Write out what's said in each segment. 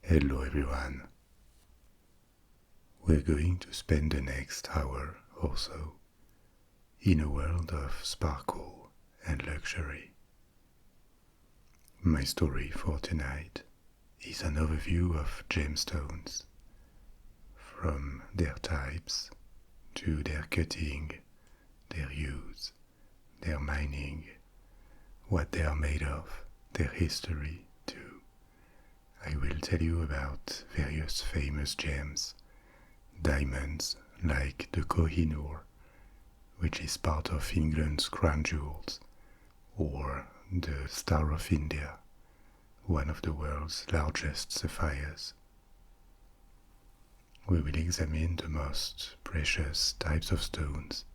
Hello everyone. We're going to spend the next hour or so in a world of sparkle and luxury. My story for tonight is an overview of gemstones, from their types to their cutting, their use, their mining, what they are made of, their history too. I will tell you about various famous gems, diamonds like the Koh-i-Noor, which is part of England's crown jewels, or the Star of India, one of the world's largest sapphires. We will examine the most precious types of stones,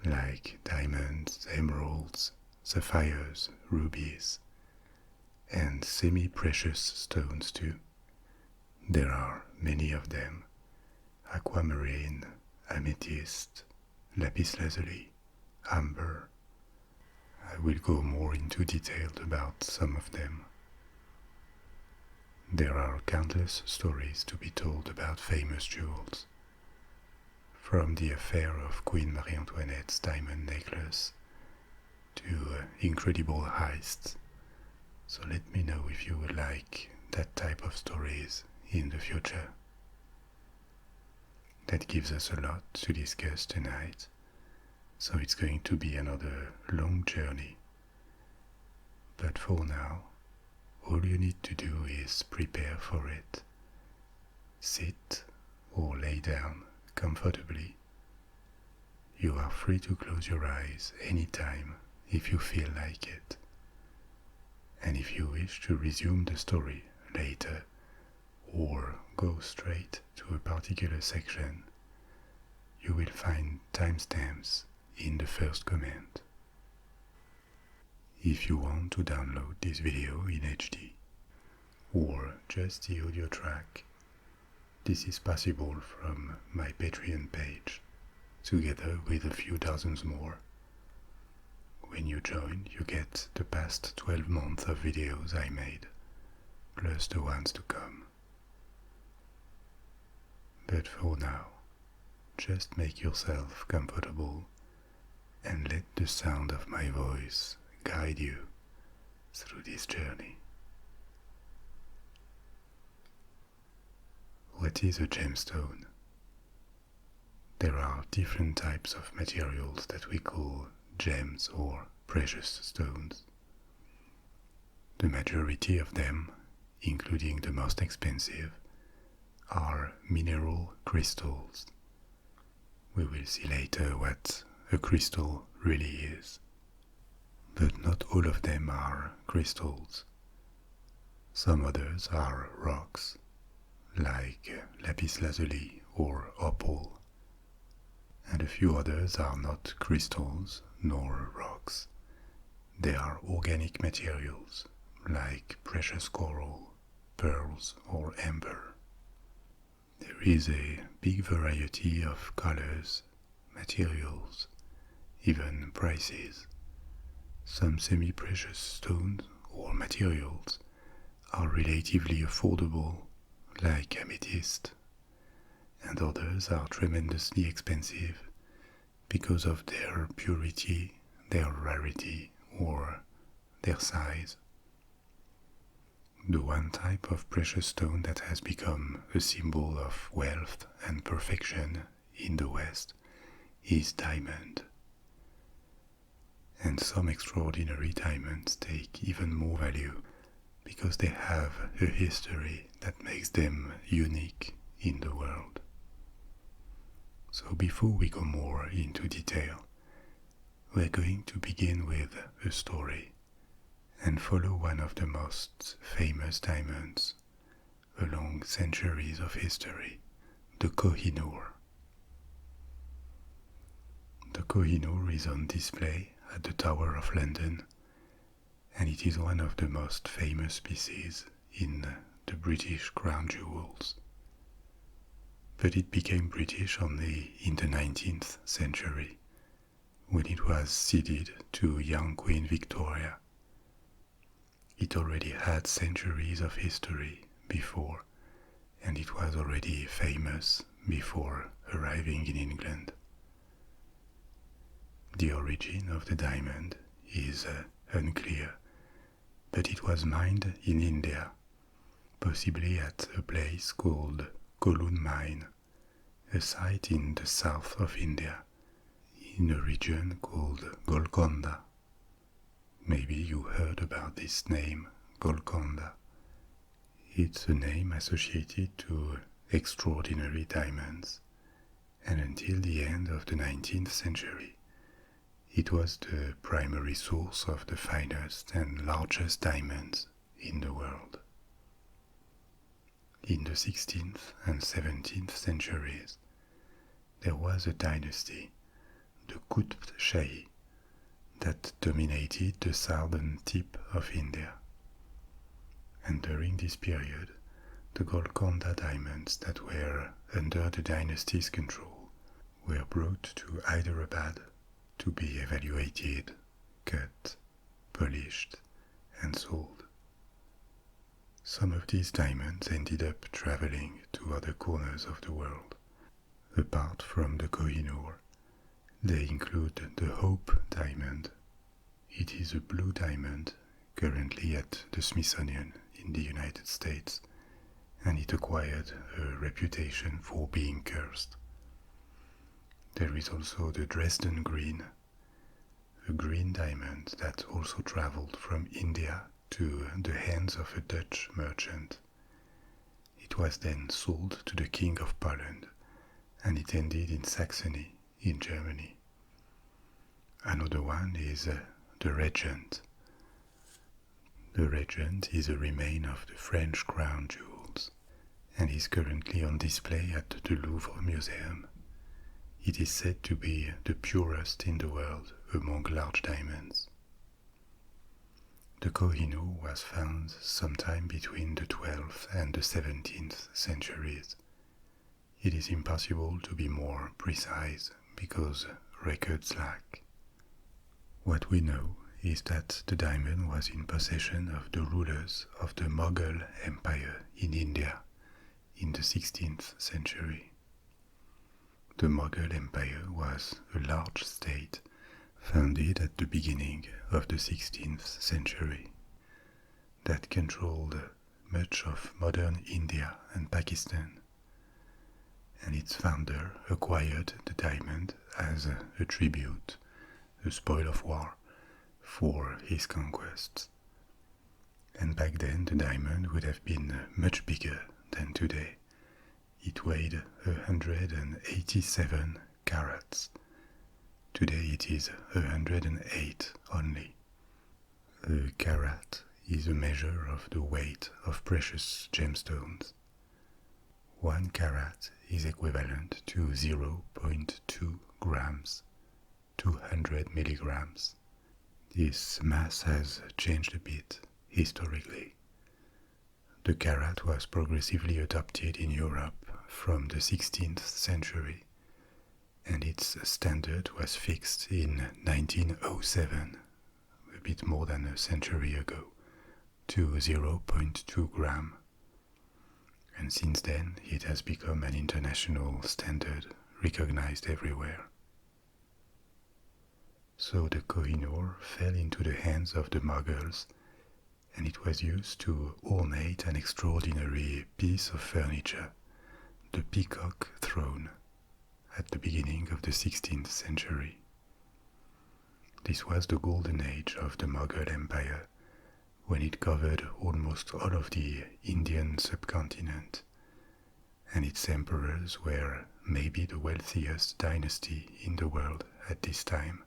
like diamonds, emeralds, sapphires, rubies, and semi-precious stones too. There are many of them: aquamarine, amethyst, lapis lazuli, amber. I will go more into detail about some of them. There are countless stories to be told about famous jewels, from the affair of Queen Marie Antoinette's diamond necklace to incredible heists. So let me know if you would like that type of stories in the future. That gives us a lot to discuss tonight, so it's going to be another long journey. But for now, all you need to do is prepare for it. Sit or lay down comfortably. You are free to close your eyes anytime if you feel like it. And if you wish to resume the story later or go straight to a particular section, you will find timestamps in the first comment. If you want to download this video in HD or just the audio track, this is possible from my Patreon page, together with a few dozens more. When you join, you get the past 12 months of videos I made, plus the ones to come. But for now, just make yourself comfortable and let the sound of my voice guide you through this journey. What is a gemstone? There are different types of materials that we call gems or precious stones. The majority of them, including the most expensive, are mineral crystals. We will see later what a crystal really is. But not all of them are crystals. Some others are rocks, like Lapis Lazuli or Opal, and a few others are not crystals nor rocks. They are organic materials, like precious coral, pearls, or amber. There is a big variety of colors, materials, even prices. Some semi-precious stones or materials are relatively affordable, like amethyst, and others are tremendously expensive because of their purity, their rarity, or their size. The one type of precious stone that has become a symbol of wealth and perfection in the West is diamond. And some extraordinary diamonds take even more value because they have a history that makes them unique in the world. So before we go more into detail, we're going to begin with a story and follow one of the most famous diamonds along centuries of history, the Kohinoor. The Kohinoor is on display at the Tower of London, and it is one of the most famous pieces in the British crown jewels. But it became British only in the 19th century, when it was ceded to young Queen Victoria. It already had centuries of history before, and it was already famous before arriving in England. The origin of the diamond is unclear, but it was mined in India, possibly at a place called Kolun Mine, a site in the south of India, in a region called Golconda. Maybe you heard about this name, Golconda. It's a name associated to extraordinary diamonds, and until the end of the 19th century, it was the primary source of the finest and largest diamonds in the world. In the 16th and 17th centuries, there was a dynasty, the Qutb Shahi, that dominated the southern tip of India. And during this period, the Golconda diamonds that were under the dynasty's control were brought to Hyderabad to be evaluated, cut, polished, and sold. Some of these diamonds ended up traveling to other corners of the world. Apart from the Koh-i-Noor, they include the Hope diamond. It is a blue diamond currently at the Smithsonian in the United States, and it acquired a reputation for being cursed. There is also the Dresden Green, a green diamond that also traveled from India to the hands of a Dutch merchant. It was then sold to the King of Poland, and it ended in Saxony in Germany. Another one is the Regent. The Regent is a remain of the French crown jewels and is currently on display at the Louvre Museum. It is said to be the purest in the world among large diamonds. The Kohinoor was found sometime between the 12th and the 17th centuries. It is impossible to be more precise because records lack. What we know is that the diamond was in possession of the rulers of the Mughal Empire in India in the 16th century. The Mughal Empire was a large state founded at the beginning of the 16th century that controlled much of modern India and Pakistan, and its founder acquired the diamond as a tribute, a spoil of war, for his conquests. And back then the diamond would have been much bigger than today. It weighed 187 carats. Today it is 108 only. A carat is a measure of the weight of precious gemstones. 1 carat is equivalent to 0.2 grams, 200 milligrams. This mass has changed a bit historically. The carat was progressively adopted in Europe from the 16th century, and its standard was fixed in 1907, a bit more than a century ago, to 0.2 gram. And since then it has become an international standard recognized everywhere. So the Kohinoor fell into the hands of the Mughals, and it was used to ornate an extraordinary piece of furniture, the peacock throne, at the beginning of the 16th century. This was the golden age of the Mughal Empire, when it covered almost all of the Indian subcontinent, and its emperors were maybe the wealthiest dynasty in the world at this time,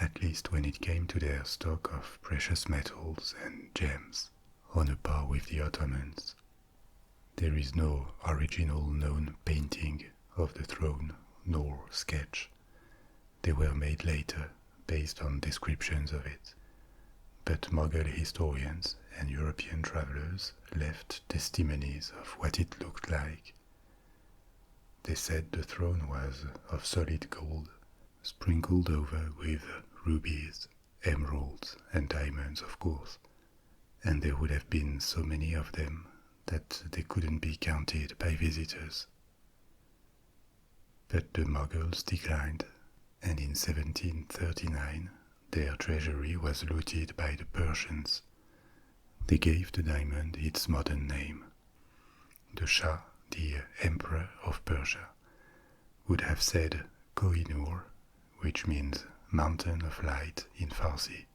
at least when it came to their stock of precious metals and gems, on a par with the Ottomans. There is no original known painting of the throne nor sketch. They were made later based on descriptions of it, but Mughal historians and European travelers left testimonies of what it looked like. They said the throne was of solid gold, sprinkled over with rubies, emeralds, and diamonds, of course, and there would have been so many of them that they couldn't be counted by visitors. But the Mughals declined, and in 1739 their treasury was looted by the Persians. They gave the diamond its modern name. The Shah, the Emperor of Persia, would have said Koh-i-Noor, which means mountain of light in Farsi,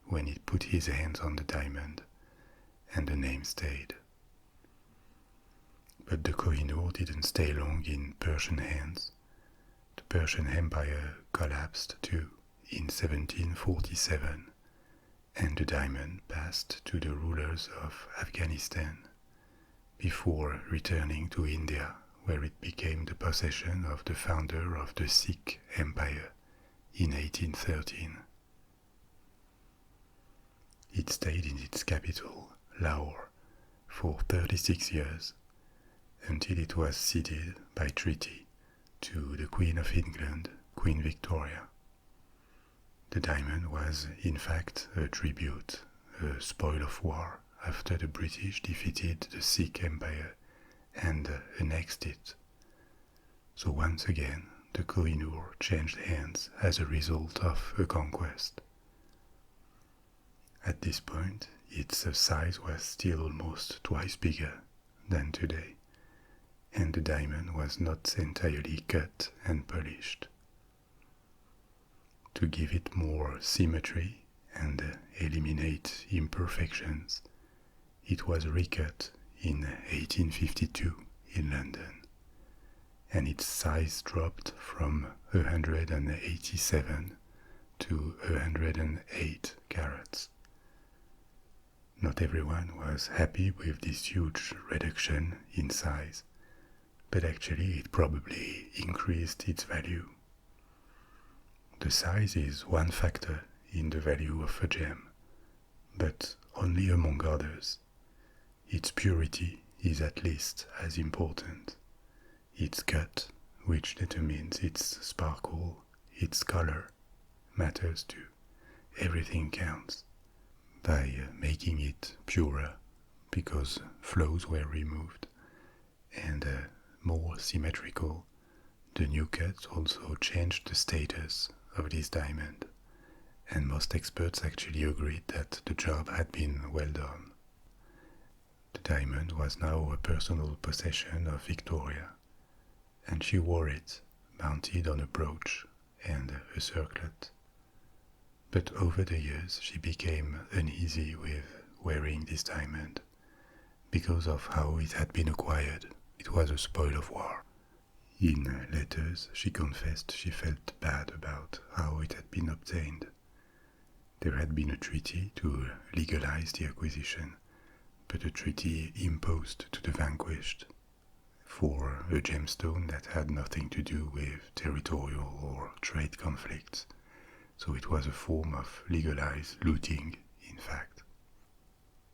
when he put his hands on the diamond, and the name stayed. But the Kohinoor didn't stay long in Persian hands. The Persian Empire collapsed too in 1747, and the diamond passed to the rulers of Afghanistan before returning to India, where it became the possession of the founder of the Sikh Empire in 1813. It stayed in its capital, Lahore, for 36 years, until it was ceded by treaty to the Queen of England, Queen Victoria. The diamond was, in fact, a tribute, a spoil of war after the British defeated the Sikh Empire and annexed it. So once again, the Koh-i-Noor changed hands as a result of a conquest. At this point, its size was still almost twice bigger than today, and the diamond was not entirely cut and polished. To give it more symmetry and eliminate imperfections, it was recut in 1852 in London, and its size dropped from 187 to 108 carats. Not everyone was happy with this huge reduction in size, but actually it probably increased its value. The size is one factor in the value of a gem, but only among others. Its purity is at least as important. Its cut, which determines its sparkle, its color, matters too. Everything counts. By making it purer, because flaws were removed, and more symmetrical, the new cut also changed the status of this diamond, and most experts actually agreed that the job had been well done. The diamond was now a personal possession of Victoria, and she wore it mounted on a brooch and a circlet. But over the years she became uneasy with wearing this diamond because of how it had been acquired. It was a spoil of war. In letters she confessed she felt bad about how it had been obtained. There had been a treaty to legalize the acquisition, but a treaty imposed to the vanquished for a gemstone that had nothing to do with territorial or trade conflicts. So it was a form of legalized looting, in fact.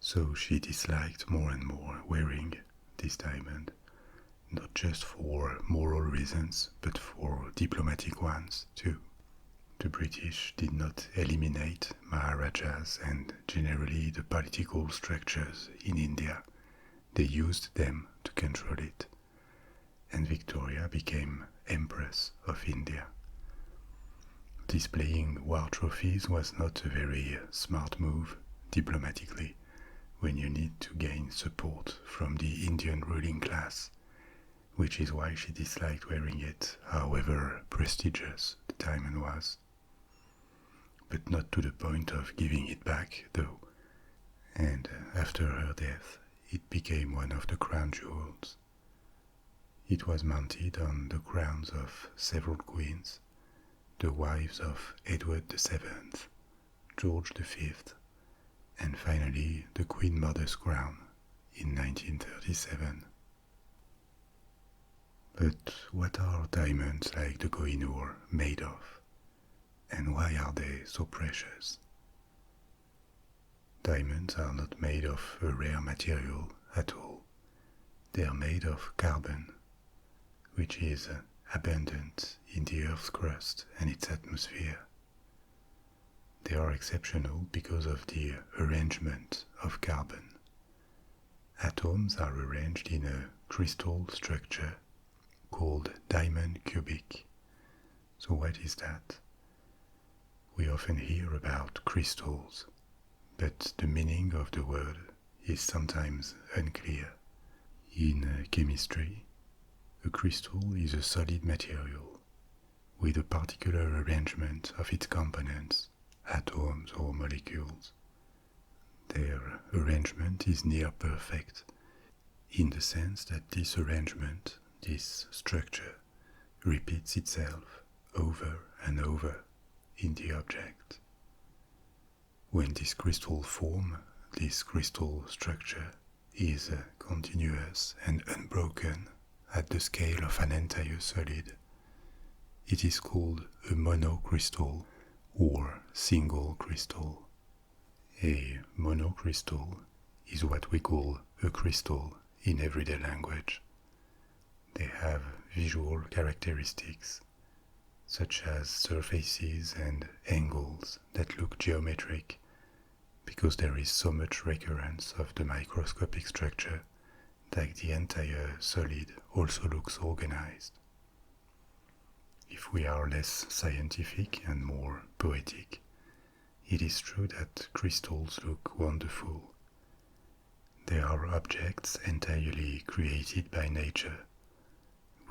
So she disliked more and more wearing this diamond, not just for moral reasons, but for diplomatic ones too. The British did not eliminate Maharajas and generally the political structures in India. They used them to control it, and Victoria became Empress of India. Displaying war trophies was not a very smart move diplomatically when you need to gain support from the Indian ruling class, which is why she disliked wearing it, however prestigious the diamond was. But not to the point of giving it back, though, and after her death it became one of the crown jewels. It was mounted on the crowns of several queens, the wives of Edward VII, George V, and finally the Queen Mother's crown in 1937. But what are diamonds like the Kohinoor made of, and why are they so precious? Diamonds are not made of a rare material at all. They are made of carbon, which is abundant in the Earth's crust and its atmosphere. They are exceptional because of the arrangement of carbon. atoms are arranged in a crystal structure called diamond cubic. So what is that? We often hear about crystals, but the meaning of the word is sometimes unclear. In chemistry, a crystal is a solid material with a particular arrangement of its components, atoms or molecules. Their arrangement is near perfect, in the sense that this arrangement, this structure, repeats itself over and over in the object. When this crystal form, this crystal structure is continuous and unbroken at the scale of an entire solid, it is called a monocrystal or single crystal. A monocrystal is what we call a crystal in everyday language. They have visual characteristics such as surfaces and angles that look geometric because there is so much recurrence of the microscopic structure that the entire solid also looks organized. If we are less scientific and more poetic, it is true that crystals look wonderful. They are objects entirely created by nature,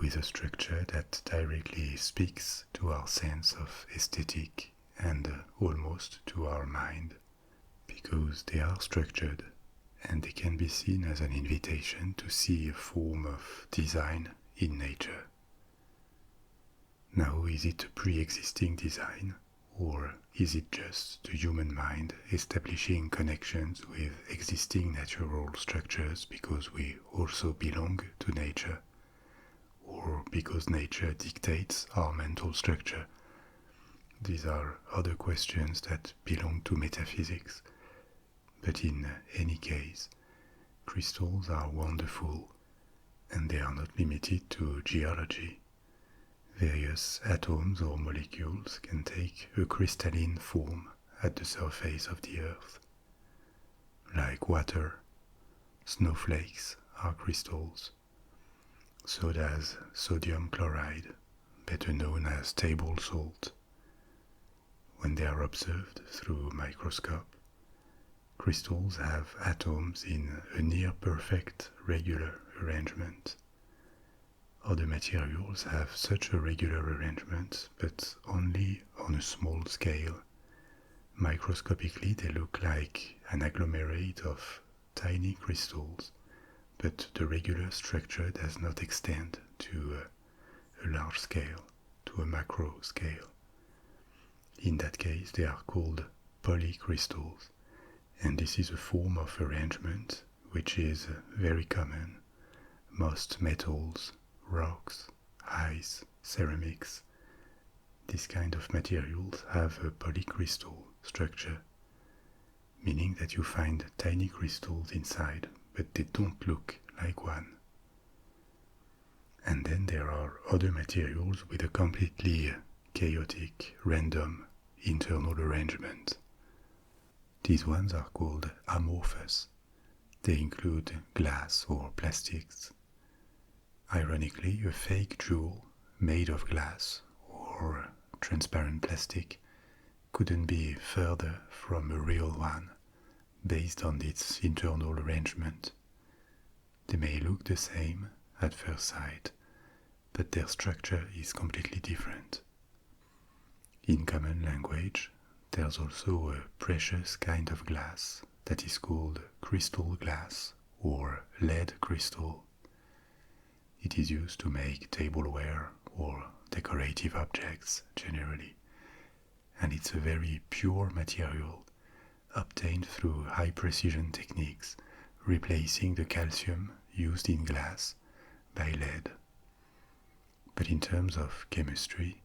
with a structure that directly speaks to our sense of aesthetic and almost to our mind, because they are structured and they can be seen as an invitation to see a form of design in nature. Now, is it a pre-existing design, or is it just the human mind establishing connections with existing natural structures because we also belong to nature, or because nature dictates our mental structure? These are other questions that belong to metaphysics, but in any case, crystals are wonderful, and they are not limited to geology. Various atoms or molecules can take a crystalline form at the surface of the earth. Like water, snowflakes are crystals. So does sodium chloride, better known as table salt. When they are observed through a microscope, crystals have atoms in a near-perfect regular arrangement. Other materials have such a regular arrangement, but only on a small scale. Microscopically, they look like an agglomerate of tiny crystals, but the regular structure does not extend to a large scale, to a macro scale. In that case, they are called polycrystals, and this is a form of arrangement which is very common. Most metals, rocks, ice, ceramics, this kind of materials have a polycrystal structure, meaning that you find tiny crystals inside, but they don't look like one. And then there are other materials with a completely chaotic, random internal arrangement. These ones are called amorphous. They include glass or plastics. Ironically, a fake jewel made of glass or transparent plastic couldn't be further from a real one based on its internal arrangement. They may look the same at first sight, but their structure is completely different. In common language, there's also a precious kind of glass that is called crystal glass or lead crystal. It is used to make tableware or decorative objects generally, and it's a very pure material obtained through high precision techniques, replacing the calcium used in glass by lead. But in terms of chemistry,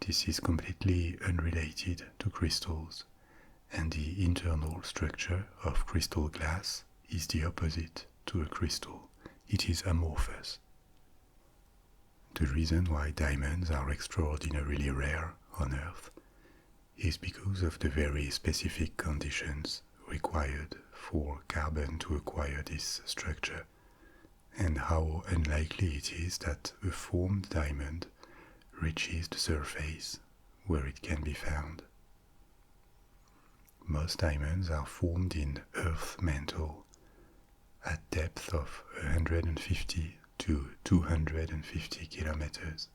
this is completely unrelated to crystals, and the internal structure of crystal glass is the opposite to a crystal. It is amorphous. The reason why diamonds are extraordinarily rare on Earth is because of the very specific conditions required for carbon to acquire this structure, and how unlikely it is that a formed diamond reaches the surface where it can be found. Most diamonds are formed in Earth mantle at depth of 150 to 250 kilometers.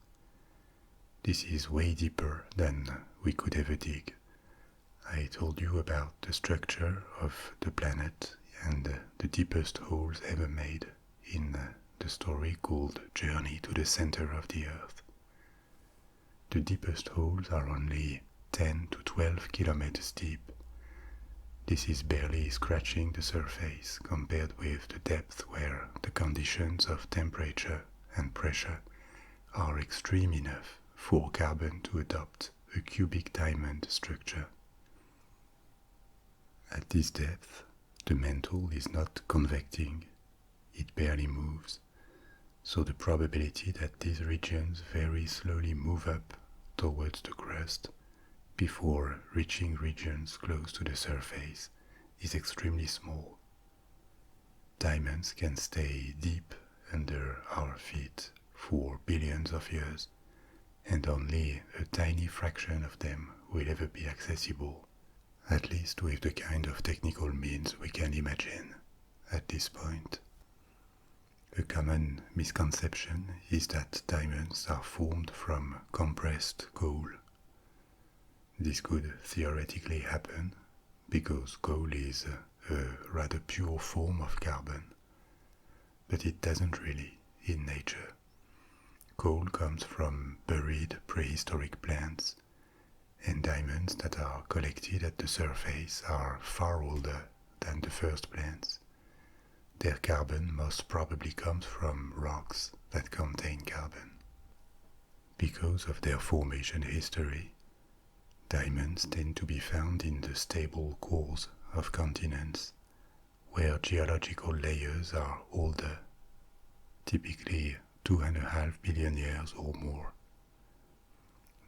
This is way deeper than we could ever dig. I told you about the structure of the planet and the deepest holes ever made in the story called Journey to the Center of the Earth. The deepest holes are only 10 to 12 kilometers deep. This is barely scratching the surface compared with the depth where the conditions of temperature and pressure are extreme enough for carbon to adopt a cubic diamond structure. At this depth, the mantle is not convecting, it barely moves, so the probability that these regions very slowly move up towards the crust before reaching regions close to the surface is extremely small. Diamonds can stay deep under our feet for billions of years, and only a tiny fraction of them will ever be accessible, at least with the kind of technical means we can imagine at this point. A common misconception is that diamonds are formed from compressed coal. This could theoretically happen because coal is a rather pure form of carbon, but it doesn't really in nature. Coal comes from buried prehistoric plants, and diamonds that are collected at the surface are far older than the first plants. Their carbon most probably comes from rocks that contain carbon. Because of their formation history, diamonds tend to be found in the stable cores of continents, where geological layers are older, typically 2.5 billion years or more.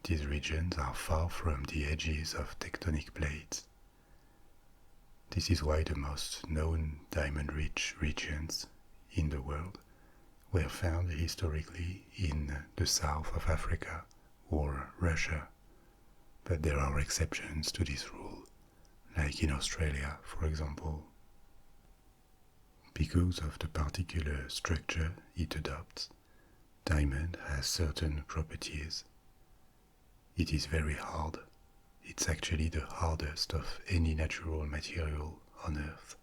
These regions are far from the edges of tectonic plates. This is why the most known diamond-rich regions in the world were found historically in the south of Africa or Russia, but there are exceptions to this rule, like in Australia, for example. Because of the particular structure it adopts, diamond has certain properties. It is very hard. It's actually the hardest of any natural material on Earth.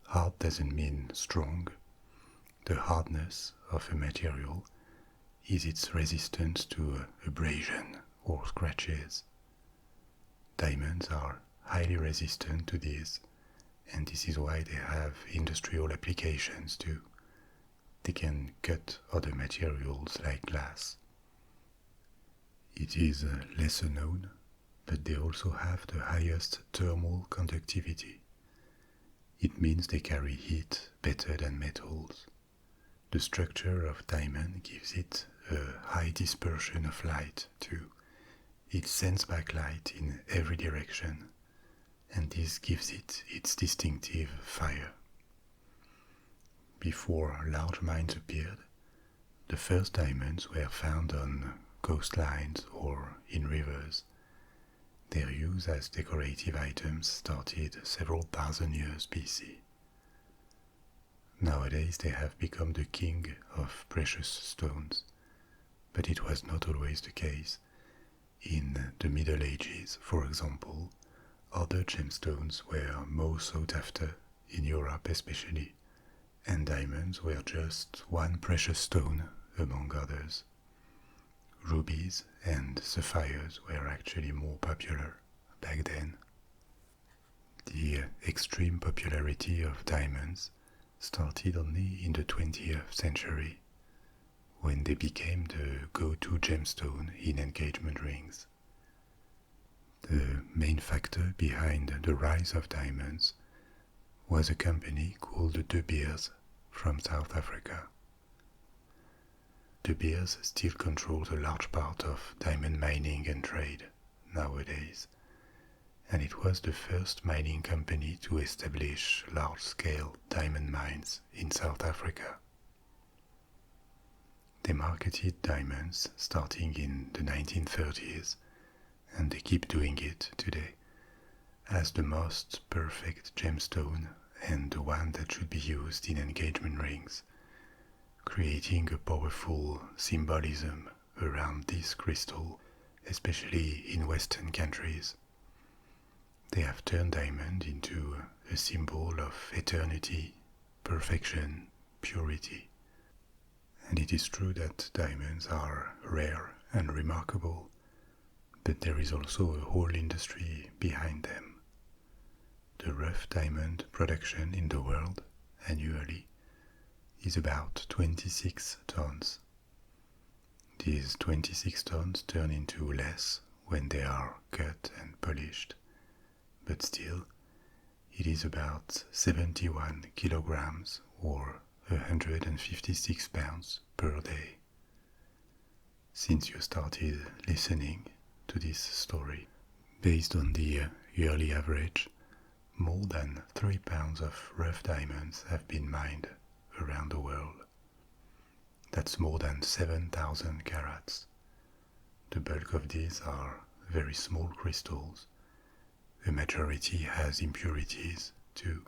Hard doesn't mean strong. The hardness of a material is its resistance to abrasion or scratches. Diamonds are highly resistant to this, and this is why they have industrial applications too. They can cut other materials like glass. It is lesser known, but they also have the highest thermal conductivity. It means they carry heat better than metals. The structure of diamond gives it a high dispersion of light too. It sends back light in every direction, and this gives it its distinctive fire. Before large mines appeared, the first diamonds were found on coastlines or in rivers. Their use as decorative items started several thousand years BC. Nowadays they have become the king of precious stones, but it was not always the case. In the Middle Ages, for example, other gemstones were more sought after, in Europe especially, and diamonds were just one precious stone among others. Rubies and sapphires were actually more popular back then. The extreme popularity of diamonds started only in the 20th century, when they became the go-to gemstone in engagement rings. The main factor behind the rise of diamonds was a company called De Beers from South Africa. De Beers still controls a large part of diamond mining and trade nowadays, and it was the first mining company to establish large-scale diamond mines in South Africa. They marketed diamonds starting in the 1930s, and they keep doing it today, as the most perfect gemstone and the one that should be used in engagement rings, creating a powerful symbolism around this crystal, especially in Western countries. They have turned diamond into a symbol of eternity, perfection, purity. And it is true that diamonds are rare and remarkable, but there is also a whole industry behind them. The rough diamond production in the world annually is about 26 tons. These 26 tons turn into less when they are cut and polished, but still, it is about 71 kilograms or 156 pounds per day. Since you started listening to this story, based on the yearly average, more than 3 pounds of rough diamonds have been mined around the world. That's more than 7,000 carats. The bulk of these are very small crystals. The majority has impurities too,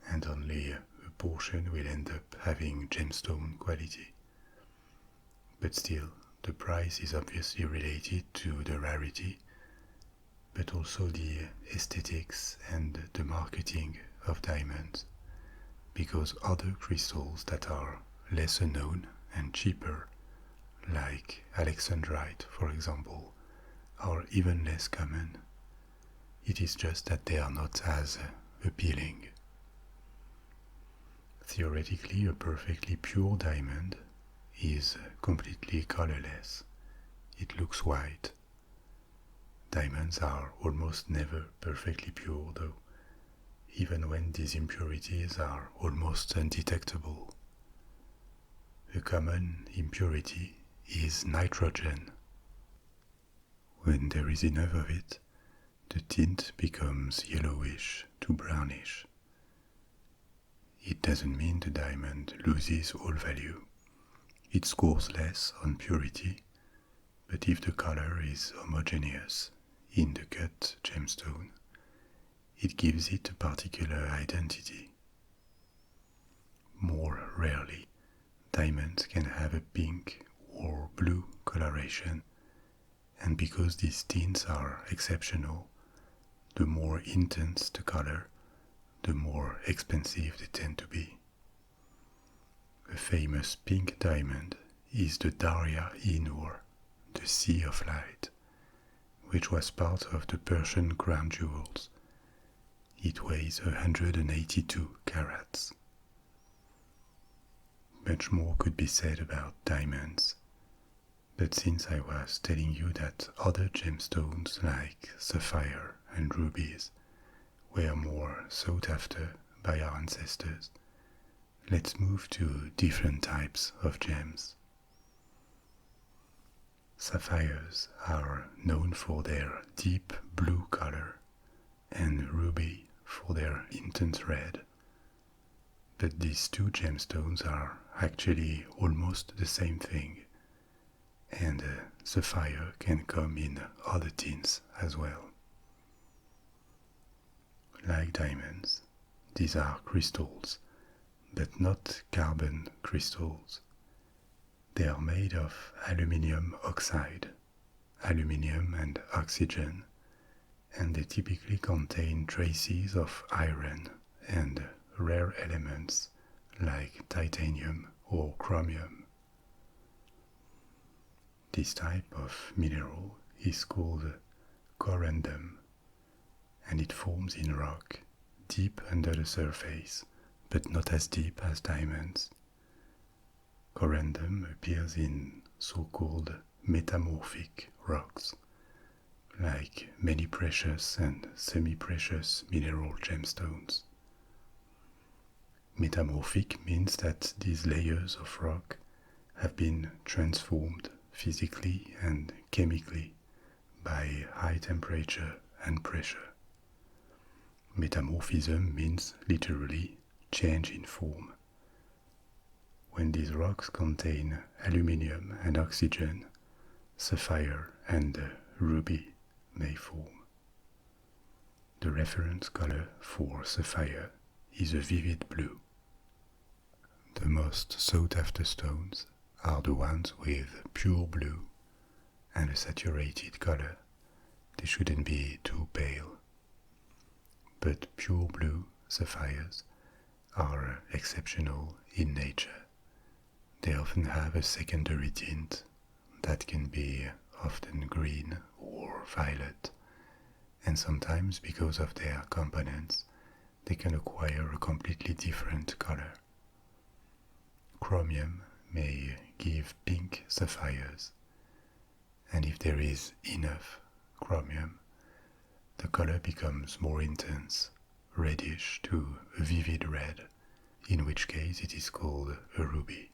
and only a portion will end up having gemstone quality. But still, the price is obviously related to the rarity, but also the aesthetics and the marketing of diamonds, because other crystals that are lesser known and cheaper, like alexandrite for example, are even less common. It is just that they are not as appealing. Theoretically, a perfectly pure diamond is completely colorless. It looks white. Diamonds are almost never perfectly pure though, even when these impurities are almost undetectable. A common impurity is nitrogen. When there is enough of it, the tint becomes yellowish to brownish. It doesn't mean the diamond loses all value. It scores less on purity, but if the color is homogeneous in the cut gemstone, it gives it a particular identity. More rarely, diamonds can have a pink or blue coloration, and because these tints are exceptional, the more intense the color, the more expensive they tend to be. A famous pink diamond is the Koh-i-Noor, the Sea of Light, which was part of the Persian crown jewels. It weighs 182 carats. Much more could be said about diamonds, but since I was telling you that other gemstones like sapphire and rubies were more sought after by our ancestors, let's move to different types of gems. Sapphires are known for their deep blue color, and ruby for their intense red. But these two gemstones are actually almost the same thing, and sapphire can come in other tints as well. Like diamonds, these are crystals, but not carbon crystals. They are made of aluminium oxide, aluminium and oxygen, and they typically contain traces of iron and rare elements like titanium or chromium. This type of mineral is called corundum, and it forms in rock deep under the surface, but not as deep as diamonds. Corundum appears in so-called metamorphic rocks, like many precious and semi-precious mineral gemstones. Metamorphic means that these layers of rock have been transformed physically and chemically by high temperature and pressure. Metamorphism means literally change in form. When these rocks contain aluminium and oxygen, sapphire and ruby may form. The reference color for sapphire is a vivid blue. The most sought after stones are the ones with pure blue and a saturated color. They shouldn't be too pale. But pure blue sapphires are exceptional in nature. They often have a secondary tint that can be often green or violet, and sometimes because of their components, they can acquire a completely different color. Chromium may give pink sapphires, and if there is enough chromium, the color becomes more intense, reddish to a vivid red, in which case it is called a ruby.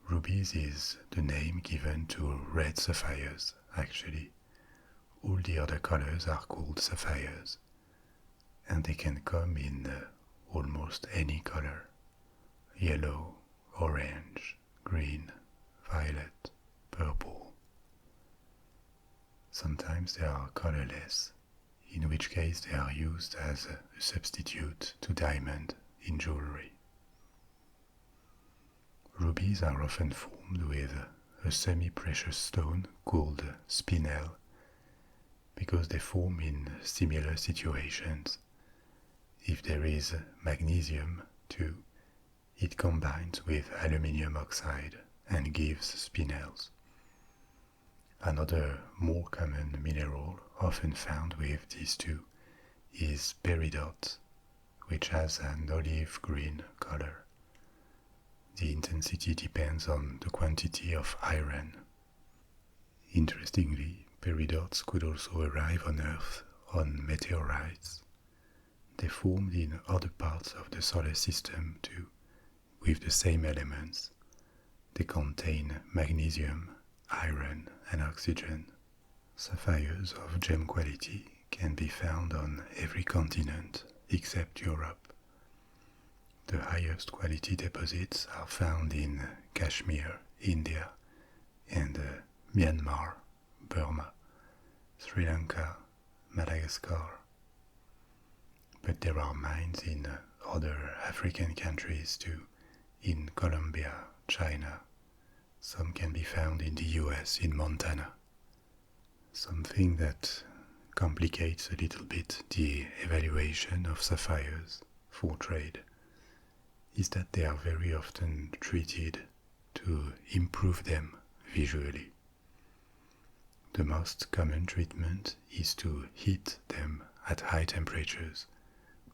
Rubies is the name given to red sapphires, actually. All the other colors are called sapphires, and they can come in almost any color: yellow, orange, green, violet, purple. Sometimes they are colorless, in which case they are used as a substitute to diamond in jewelry. Rubies are often formed with a semi-precious stone called spinel, because they form in similar situations. If there is magnesium too, it combines with aluminium oxide and gives spinels. Another more common mineral often found with these two is peridot, which has an olive green color. The intensity depends on the quantity of iron. Interestingly, peridots could also arrive on Earth on meteorites. They formed in other parts of the solar system too, with the same elements. They contain magnesium, iron, and oxygen. Sapphires of gem quality can be found on every continent except Europe. The highest quality deposits are found in Kashmir, India, and Myanmar, Burma, Sri Lanka, Madagascar. But there are mines in other African countries too, in Colombia, China. Some can be found in the US, in Montana. Something that complicates a little bit the evaluation of sapphires for trade is that they are very often treated to improve them visually. The most common treatment is to heat them at high temperatures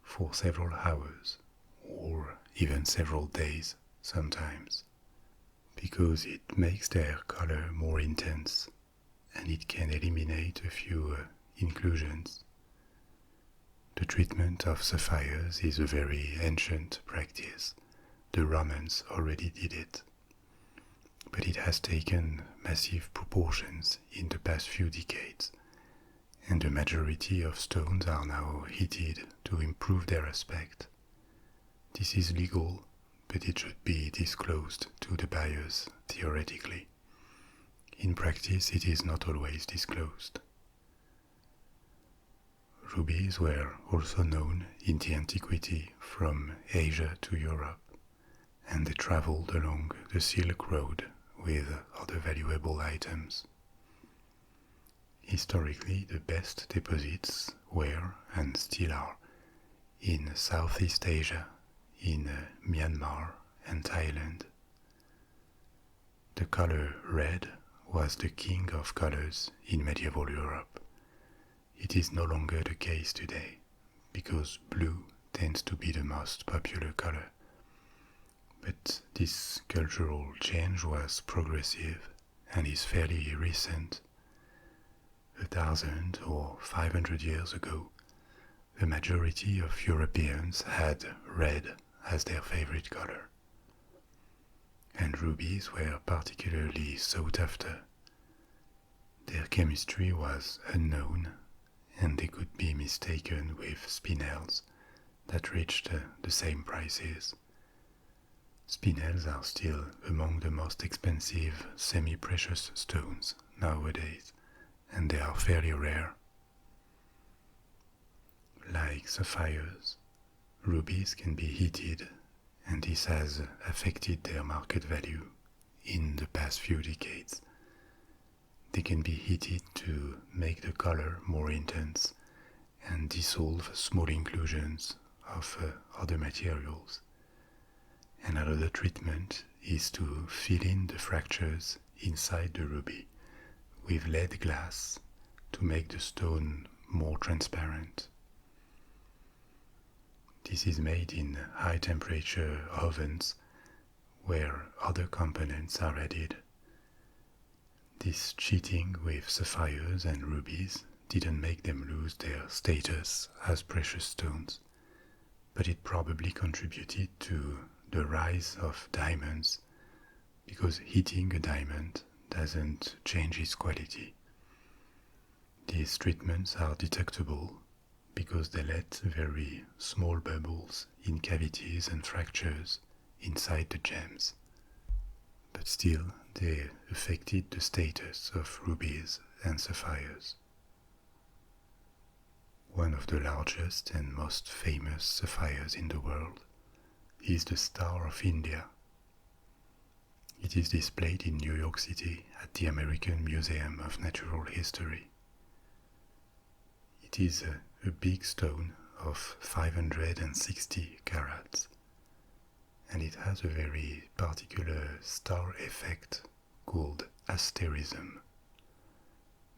for several hours or even several days sometimes, because it makes their color more intense and it can eliminate a few inclusions. The treatment of sapphires is a very ancient practice. The Romans already did it. But it has taken massive proportions in the past few decades, and the majority of stones are now heated to improve their aspect. This is legal, but it should be disclosed to the buyers theoretically. In practice, it is not always disclosed. Rubies were also known in the antiquity from Asia to Europe, and they traveled along the Silk Road with other valuable items. Historically, the best deposits were, and still are, in Southeast Asia, in Myanmar and Thailand. The color red was the king of colors in medieval Europe. It is no longer the case today, because blue tends to be the most popular color. But this cultural change was progressive and is fairly recent. 1,000 or 500 years ago, the majority of Europeans had red as their favorite color. And rubies were particularly sought after. Their chemistry was unknown, and they could be mistaken with spinels that reached the same prices. Spinels are still among the most expensive semi-precious stones nowadays, and they are fairly rare. Like sapphires, rubies can be heated, and this has affected their market value in the past few decades. They can be heated to make the color more intense and dissolve small inclusions of other materials. And another treatment is to fill in the fractures inside the ruby with lead glass to make the stone more transparent. This is made in high temperature ovens where other components are added. This cheating with sapphires and rubies didn't make them lose their status as precious stones, but it probably contributed to the rise of diamonds, because heating a diamond doesn't change its quality. These treatments are detectable because they let very small bubbles in cavities and fractures inside the gems. But still, they affected the status of rubies and sapphires. One of the largest and most famous sapphires in the world is the Star of India. It is displayed in New York City at the American Museum of Natural History. It is a big stone of 560 carats, and it has a very particular star effect called asterism.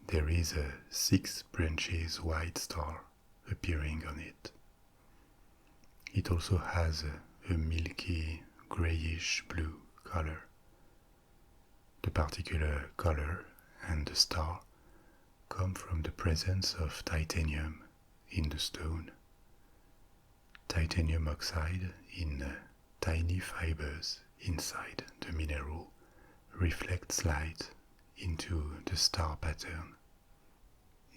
There is a 6 branches wide star appearing on it. It also has a milky grayish blue color. The particular color and the star come from the presence of titanium in the stone. Titanium oxide in tiny fibers inside the mineral reflects light into the star pattern.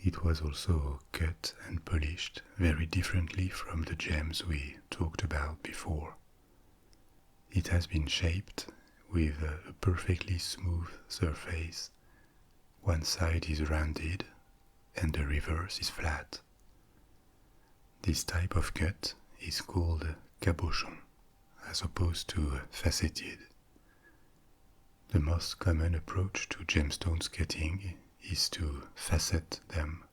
It was also cut and polished very differently from the gems we talked about before. It has been shaped with a perfectly smooth surface. One side is rounded and the reverse is flat. This type of cut is called cabochon, as opposed to faceted. The most common approach to gemstones cutting is to facet them.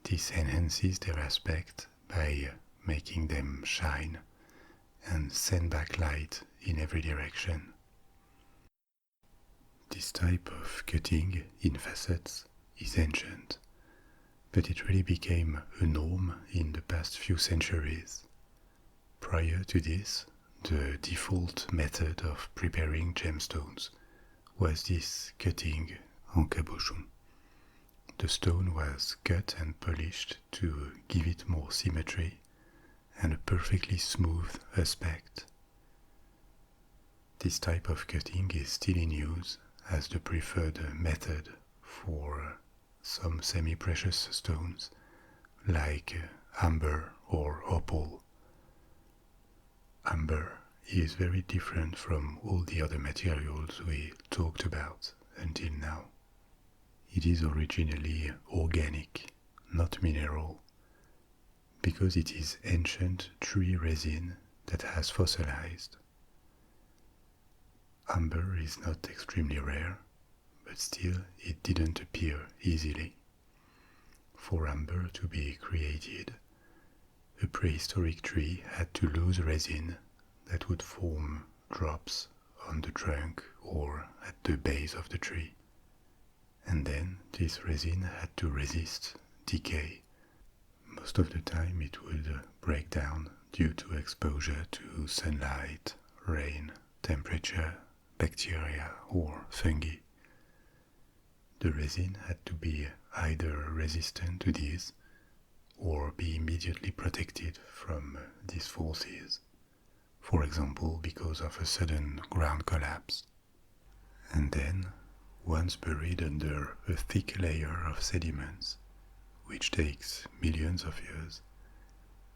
This enhances their aspect by making them shine and send back light in every direction. This type of cutting in facets is ancient, but it really became a norm in the past few centuries. Prior to this, the default method of preparing gemstones was this cutting en cabochon. The stone was cut and polished to give it more symmetry and a perfectly smooth aspect. This type of cutting is still in use as the preferred method for some semi-precious stones like amber or opal. Amber is very different from all the other materials we talked about until now. It is originally organic, not mineral, because it is ancient tree resin that has fossilized. Amber is not extremely rare, but still it didn't appear easily. For amber to be created, a prehistoric tree had to lose resin that would form drops on the trunk or at the base of the tree. And then this resin had to resist decay. Most of the time it would break down due to exposure to sunlight, rain, temperature, bacteria or fungi. The resin had to be either resistant to these or be immediately protected from these forces, for example because of a sudden ground collapse. And then, once buried under a thick layer of sediments, which takes millions of years,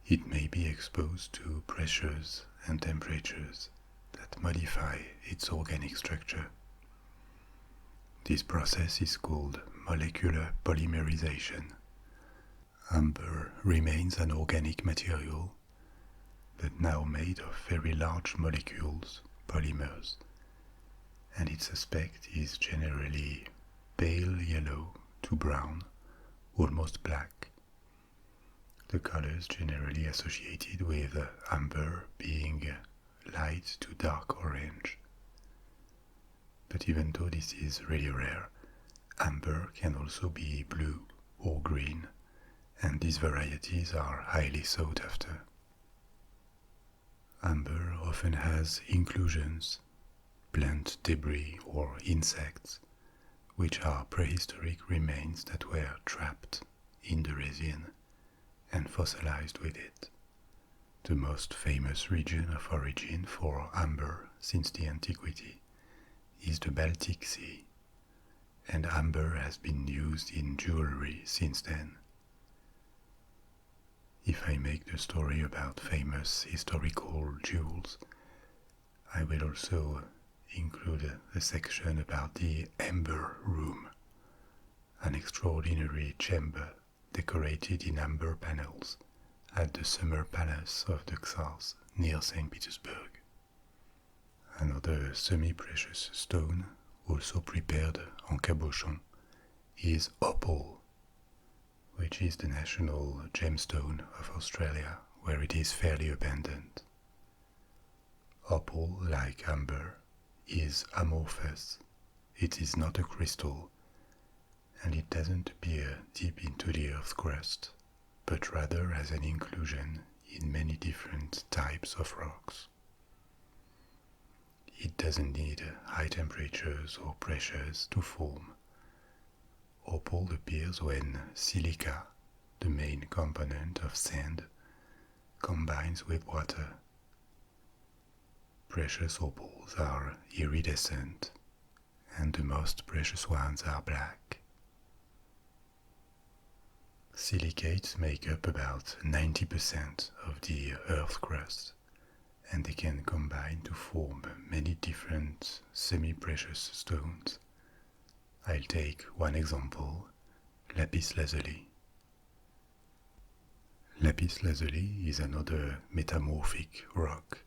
it may be exposed to pressures and temperatures that modify its organic structure. This process is called molecular polymerization. Amber remains an organic material, but now made of very large molecules, polymers, and its aspect is generally pale yellow to brown, almost black. The colors generally associated with amber being light to dark orange. But even though this is really rare, amber can also be blue or green, and these varieties are highly sought after. Amber often has inclusions, plant debris or insects, which are prehistoric remains that were trapped in the resin and fossilized with it. The most famous region of origin for amber since the antiquity is the Baltic Sea, and amber has been used in jewelry since then. If I make the story about famous historical jewels, I will also include a section about the Amber Room, an extraordinary chamber decorated in amber panels at the Summer Palace of the Czars near St. Petersburg. Another semi-precious stone, also prepared en cabochon, is Opal, which is the national gemstone of Australia, where it is fairly abundant. Opal, like amber, is amorphous. It is not a crystal, and it doesn't appear deep into the Earth's crust, but rather as an inclusion in many different types of rocks. It doesn't need high temperatures or pressures to form. Opal appears when silica, the main component of sand, combines with water. Precious opals are iridescent, and the most precious ones are black. Silicates make up about 90% of the Earth's crust, and they can combine to form many different semi-precious stones. I'll take one example, Lapis Lazuli. Lapis Lazuli is another metamorphic rock,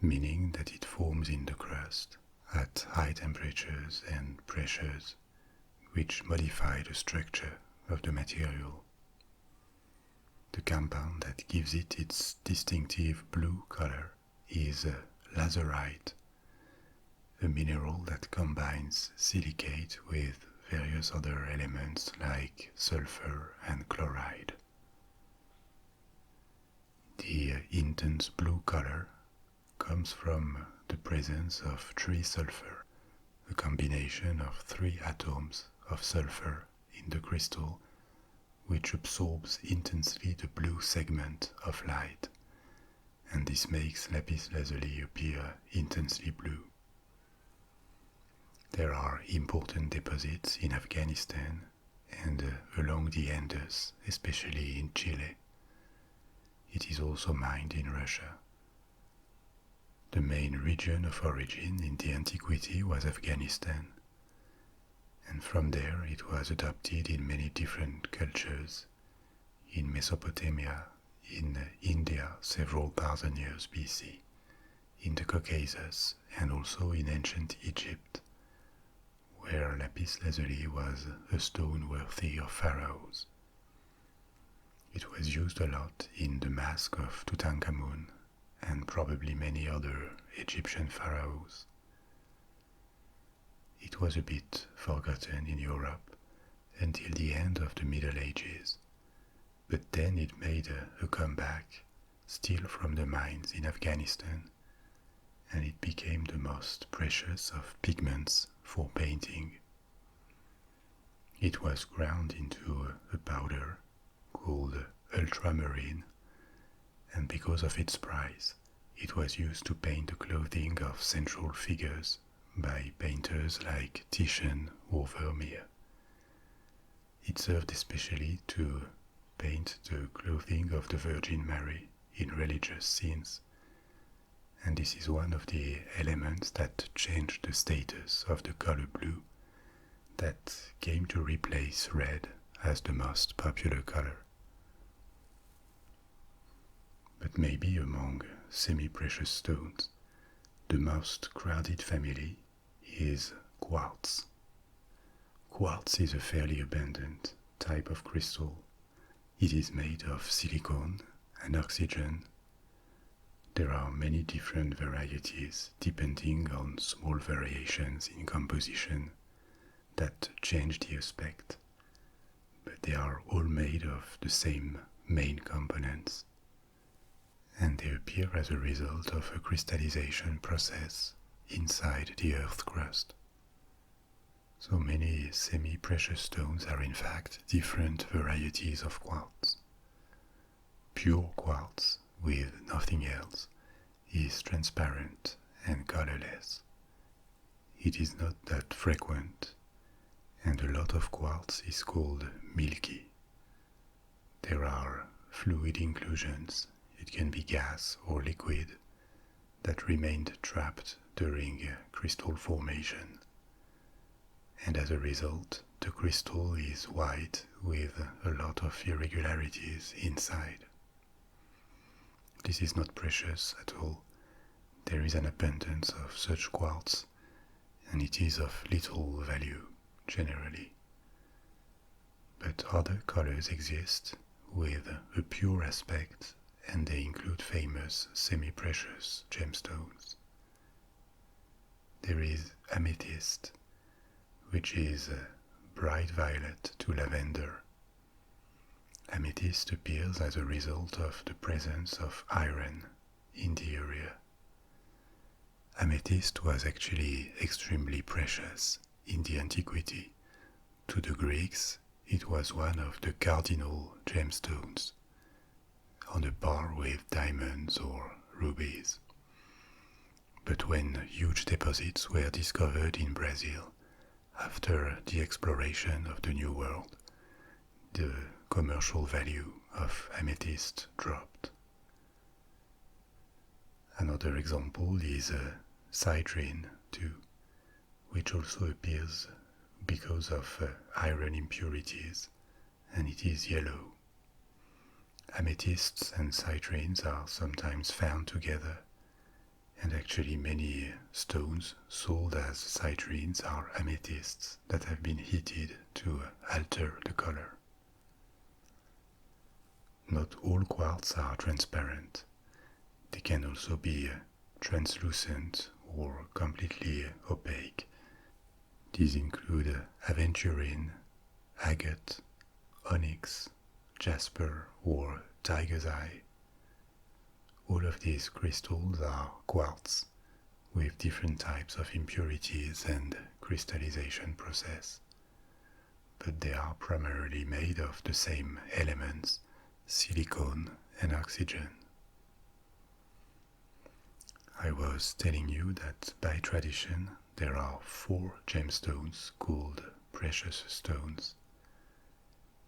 meaning that it forms in the crust at high temperatures and pressures, which modify the structure of the material. The compound that gives it its distinctive blue color is lazurite, a mineral that combines silicate with various other elements like sulfur and chloride. The intense blue color comes from the presence of trisulfur, a combination of 3 atoms of sulfur in the crystal, which absorbs intensely the blue segment of light, and this makes lapis lazuli appear intensely blue. There are important deposits in Afghanistan and along the Andes, especially in Chile. It is also mined in Russia. The main region of origin in the antiquity was Afghanistan, and from there it was adopted in many different cultures, in Mesopotamia, in India several thousand years BC, in the Caucasus, and also in ancient Egypt, where lapis lazuli was a stone worthy of pharaohs. It was used a lot in the mask of Tutankhamun and probably many other Egyptian pharaohs. It was a bit forgotten in Europe until the end of the Middle Ages, but then it made a comeback, still from the mines in Afghanistan, and it became the most precious of pigments for painting. It was ground into a powder called ultramarine, and because of its price, it was used to paint the clothing of central figures by painters like Titian or Vermeer. It served especially to paint the clothing of the Virgin Mary in religious scenes, and this is one of the elements that changed the status of the color blue, that came to replace red as the most popular color. But maybe among semi-precious stones, the most crowded family is quartz. Quartz is a fairly abundant type of crystal. It is made of silicon and oxygen. There are many different varieties depending on small variations in composition that change the aspect, but they are all made of the same main components, and they appear as a result of a crystallization process inside the Earth's crust. So many semi-precious stones are in fact different varieties of quartz. Pure quartz, with nothing else, is transparent and colorless. It is not that frequent, and a lot of quartz is called milky. There are fluid inclusions, it can be gas or liquid, that remained trapped during crystal formation, and as a result the crystal is white with a lot of irregularities inside. This is not precious at all. There is an abundance of such quartz, and it is of little value generally. But other colors exist with a pure aspect, and they include famous semi-precious gemstones. There is amethyst, which is bright violet to lavender. Amethyst appears as a result of the presence of iron in the area. Amethyst was actually extremely precious in the antiquity. To the Greeks, it was one of the cardinal gemstones, on a par with diamonds or rubies. But when huge deposits were discovered in Brazil after the exploration of the New World, the commercial value of amethyst dropped. Another example is citrine too, which also appears because of iron impurities, and it is yellow. Amethysts and citrines are sometimes found together, and actually many stones sold as citrines are amethysts that have been heated to alter the color. Not all quartz are transparent. They can also be translucent or completely opaque. These include aventurine, agate, onyx, jasper, or tiger's eye. All of these crystals are quartz with different types of impurities and crystallization process, but they are primarily made of the same elements, silicon and oxygen. I was telling you that by tradition there are 4 gemstones called precious stones.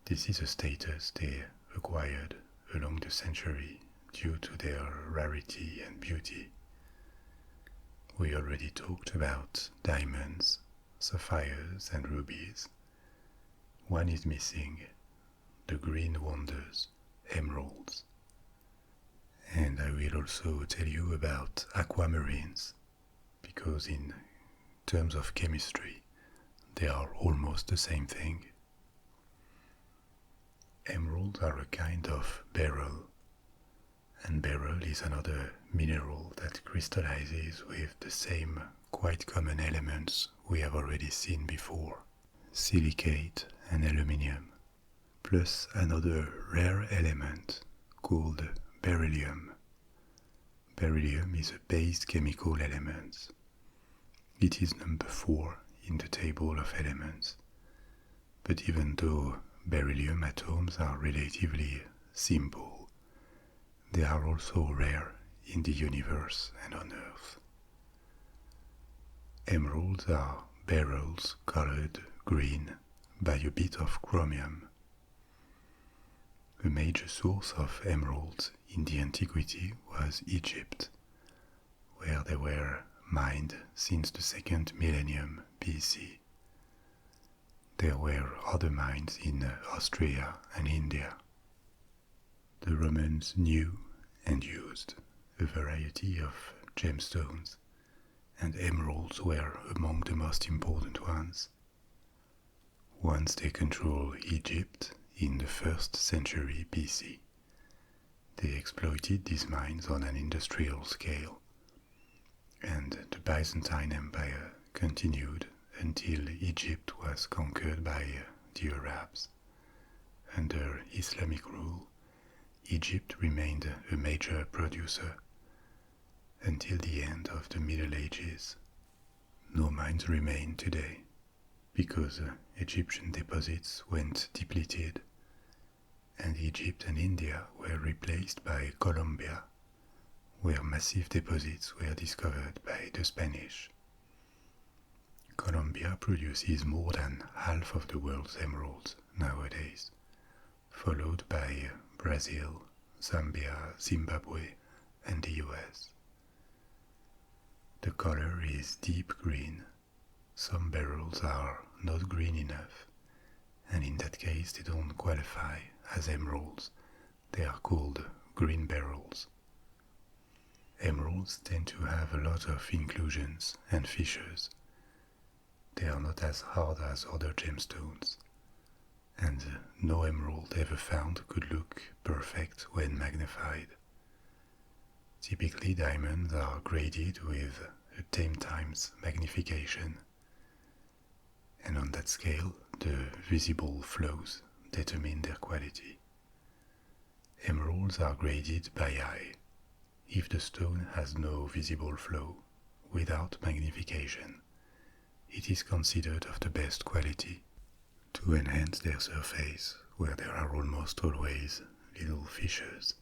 This is a status they acquired along the century due to their rarity and beauty. We already talked about diamonds, sapphires and rubies. One is missing, the green wonders, emeralds. And I will also tell you about aquamarines, because in terms of chemistry, they are almost the same thing. Emeralds are a kind of beryl, and beryl is another mineral that crystallizes with the same quite common elements we have already seen before, silicate and aluminium, plus another rare element called beryllium. Beryllium is a base chemical element. It is number 4 in the table of elements, but even though beryllium atoms are relatively simple, they are also rare in the universe and on Earth. Emeralds are beryls colored green, by a bit of chromium. A major source of emeralds in the antiquity was Egypt, where they were mined since the second millennium BC. There were other mines in Austria and India. The Romans knew and used a variety of gemstones, and emeralds were among the most important ones. Once they controlled Egypt in the 1st century BC, they exploited these mines on an industrial scale, and the Byzantine Empire continued until Egypt was conquered by the Arabs. Under Islamic rule, Egypt remained a major producer until the end of the Middle Ages. No mines remain today because Egyptian deposits went depleted, and Egypt and India were replaced by Colombia, where massive deposits were discovered by the Spanish. Colombia produces more than half of the world's emeralds nowadays, followed by Brazil, Zambia, Zimbabwe, and the US. The color is deep green. Some beryls are not green enough, and in that case they don't qualify as emeralds. They are called green beryls. Emeralds tend to have a lot of inclusions and fissures. They are not as hard as other gemstones, and no emerald ever found could look perfect when magnified. Typically, diamonds are graded with a 10 times magnification, and on that scale, the visible flows determine their quality. Emeralds are graded by eye. If the stone has no visible flow, without magnification, it is considered of the best quality. To enhance their surface, where there are almost always little fissures,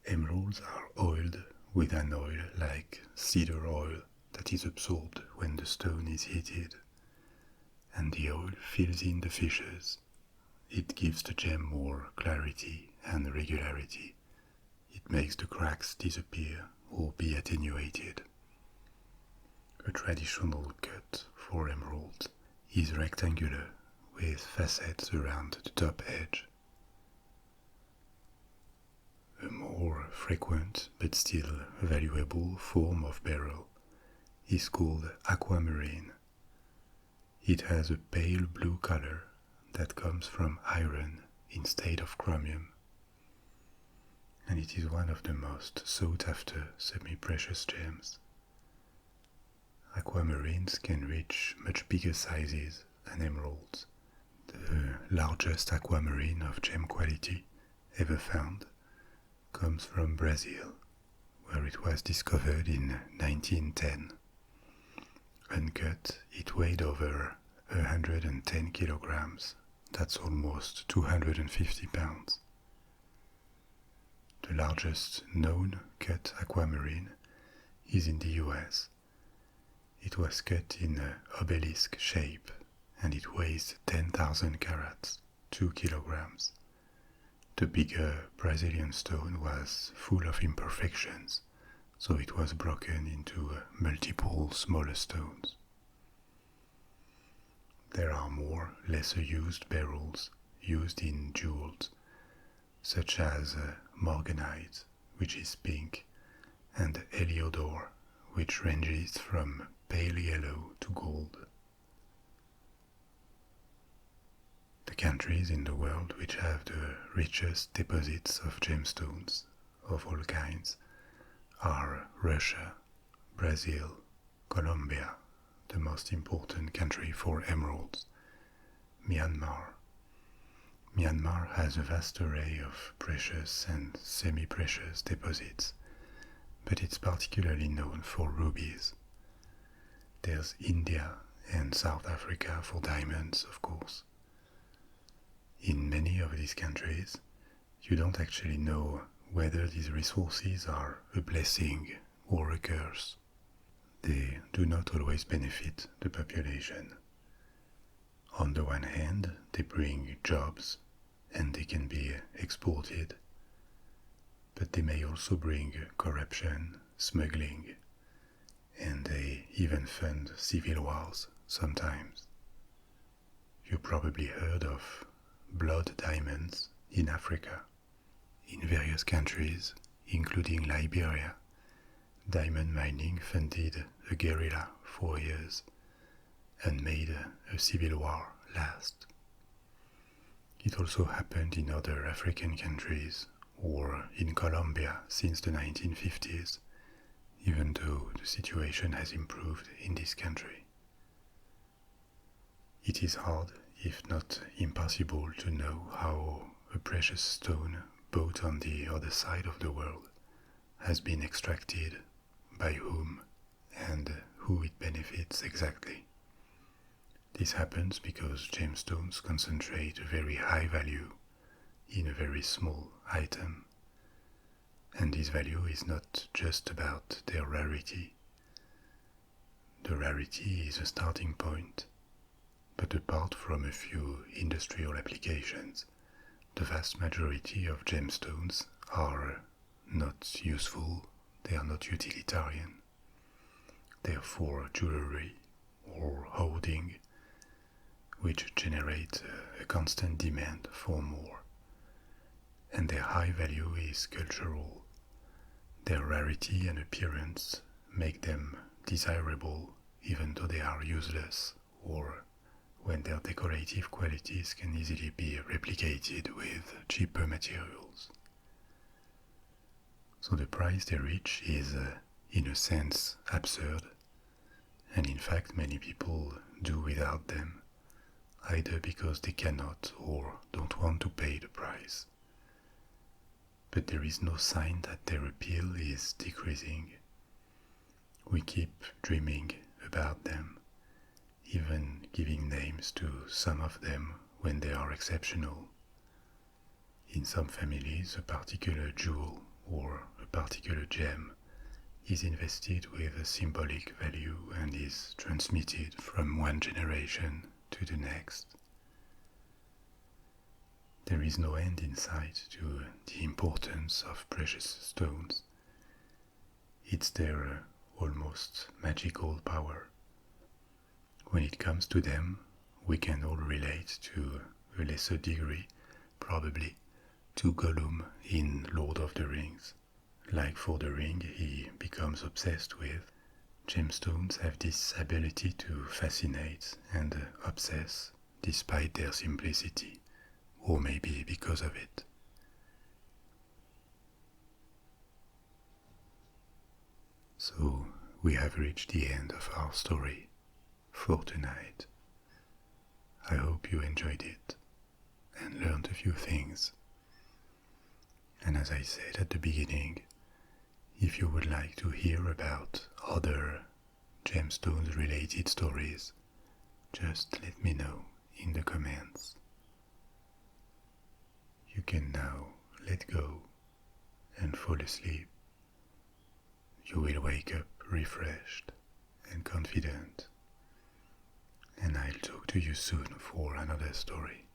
emeralds are oiled with an oil like cedar oil that is absorbed when the stone is heated, and the oil fills in the fissures. It gives the gem more clarity and regularity. It makes the cracks disappear or be attenuated. A traditional cut for emeralds is rectangular with facets around the top edge. A more frequent but still valuable form of beryl is called aquamarine. It has a pale blue color that comes from iron instead of chromium, and it is one of the most sought after semi-precious gems. Aquamarines can reach much bigger sizes than emeralds. The largest aquamarine of gem quality ever found comes from Brazil, where it was discovered in 1910. Uncut, it weighed over 110 kilograms, that's almost 250 pounds. The largest known cut aquamarine is in the US. It was cut in an obelisk shape, and it weighs 10,000 carats, 2 kilograms. The bigger Brazilian stone was full of imperfections, so it was broken into multiple smaller stones. There are more lesser used beryls used in jewels, such as morganite, which is pink, and heliodor, which ranges from pale yellow to gold. The countries in the world which have the richest deposits of gemstones of all kinds are Russia, Brazil, Colombia, the most important country for emeralds, Myanmar. Myanmar has a vast array of precious and semi-precious deposits, but it's particularly known for rubies. There's India and South Africa for diamonds, of course. In many of these countries, you don't actually know whether these resources are a blessing or a curse. They do not always benefit the population. On the one hand, they bring jobs and they can be exported, but they may also bring corruption, smuggling, and they even fund civil wars sometimes. You probably heard of blood diamonds in Africa. In various countries, including Liberia, diamond mining funded a guerrilla for years and made a civil war last. It also happened in other African countries or in Colombia since the 1950s, even though the situation has improved in this country. It is hard, if not impossible, to know how a precious stone bought on the other side of the world has been extracted, by whom, and who it benefits exactly. This happens because gemstones concentrate a very high value in a very small item, and this value is not just about their rarity. The rarity is a starting point, but apart from a few industrial applications, the vast majority of gemstones are not useful, they are not utilitarian. They are for jewelry or hoarding, which generate a constant demand for more. And their high value is cultural. Their rarity and appearance make them desirable even though they are useless, or when their decorative qualities can easily be replicated with cheaper materials. So the price they reach is, in a sense, absurd, and in fact many people do without them, either because they cannot or don't want to pay the price. But there is no sign that their appeal is decreasing. We keep dreaming about them, even giving names to some of them when they are exceptional. In some families, a particular jewel or a particular gem is invested with a symbolic value and is transmitted from one generation to the next. There is no end in sight to the importance of precious stones. It's their almost magical power. When it comes to them, we can all relate to a lesser degree, probably, to Gollum in Lord of the Rings. Like for the ring he becomes obsessed with, gemstones have this ability to fascinate and obsess despite their simplicity, or maybe because of it. So we have reached the end of our story for tonight. I hope you enjoyed it and learned a few things. And as I said at the beginning, if you would like to hear about other gemstones related stories, just let me know in the comments. You can now let go and fall asleep. You will wake up refreshed and confident, and I'll talk to you soon for another story.